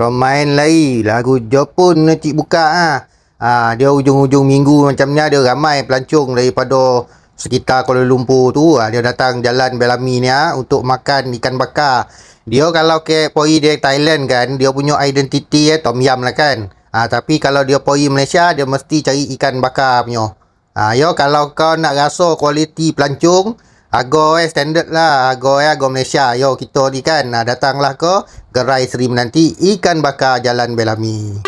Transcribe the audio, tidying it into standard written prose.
orang main lagi lagu Jepun nanti buka dia hujung-hujung minggu macam ni ada ramai pelancong daripada sekitar Kuala Lumpur tu. Dia datang jalan Bellamy ni untuk makan ikan bakar. Dia kalau ke poi dia Thailand kan, dia punya identiti tom yum lah kan. Tapi kalau dia poi Malaysia, dia mesti cari ikan bakar punya. Yo kalau kau nak rasa kualiti pelancong, harga standard lah, harga Malaysia. Yo kita ni kan, datanglah ke Gerai Seri Menanti Ikan Bakar Jalan Bellamy.